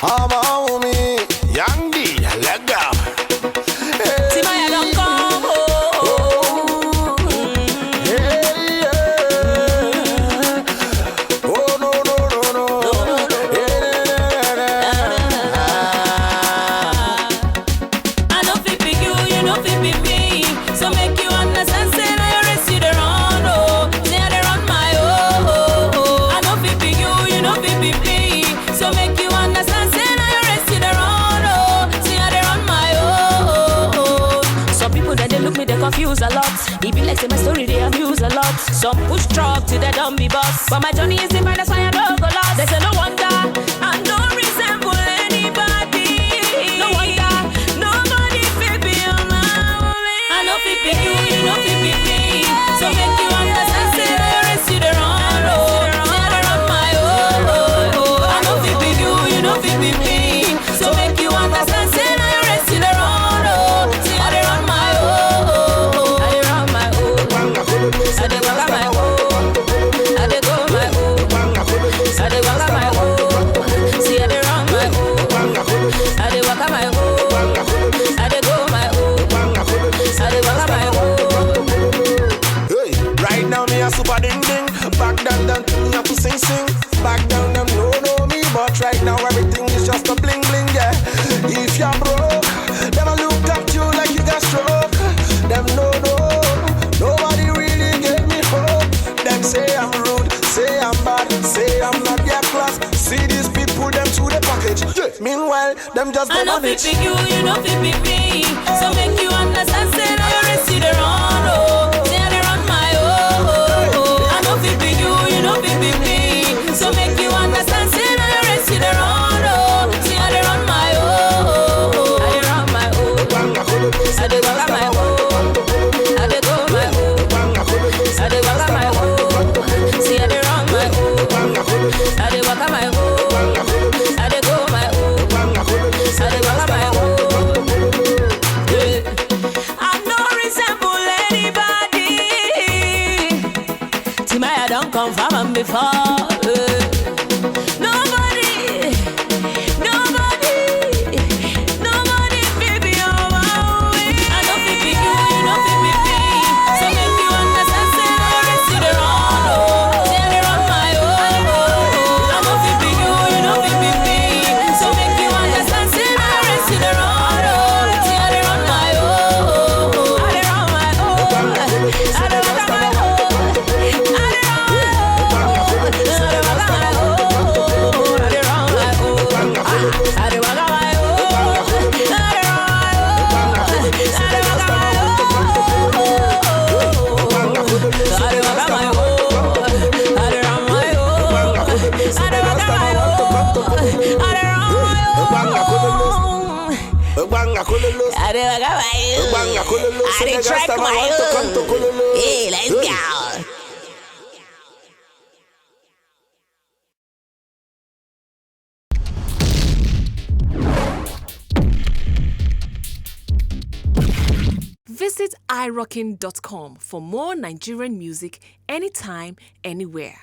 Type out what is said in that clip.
I'm a homie, Young D, let go. See my don't come home. Hey, yeah. Oh no no no no. I know fit pick you, you know fit pick me. So make you understand, say now you rest you the run, oh. Say I dey run my oh. I know fit pick you, you know fit pick me. So make you understand, say now you rest you the run, oh. Say I dey run my oh. Some people then they look me, they confuse a lot. It be like say my story they amuse a lot. Some push truck till they don't be boss. But my journey is different, that's why I don't go lost. They say no wonder I don't resemble anybody. No wonder nobody fit be on my way. I know fit be you, you know fit be me. So make you understand, say that you rest you the run, oh. Say I dey run my oh. I know fit be you, you know fit be me. So make you understand, say that you rest you the run, oh. Say I dey run my oh. I dey run my oh. I dey walk my oh. I dey go my oh. I dey walk my oh. See I dey run my oh. I dey walk my oh. I dey go my oh. I dey walk my oh. Hey, right now me a super ding ding. Back down them me have to sing sing. Back down them no know me, but right now everything is just a bling bling, yeah. If you're broke, them a look at you like you got stroke. Them no nobody really gave me hope. Them say I'm rude, say I'm bad, say I'm not their class. See these people, them to the package. Yeah. Meanwhile, them just I go know manage. fit pick you, you know fit pick me. So make you understand, say now you rest you the run, oh. Say I dey run my oh. I know fit pick you, you know fit pick me. So make you understand, say now you rest you the run, oh. Say I dey run my oh. I dey run my oh. I dey walk my oh. I dey go my oh. I dey walk my oh. See I dey run my oh. I dey walk my oh. I dey go my oh. I dey walk my oh. Yeah. I no resemble anybody. Timaya don't come from am before. Nobody fit be on my way. I know fit be you, you know fit be me. So make you understand, say now you rest you the run, oh. Say I dey run my oh. I know fit be you, you know fit be me. So make you understand, say now you rest you the run, oh. Say I dey run my oh. I dey run my oh. I dey run my oh. I dey run my oh. I dey run my oh. I dey run my oh. I dey walk my oh. Hey, let's go. Visit irockin.com for more Nigerian music anytime, anywhere.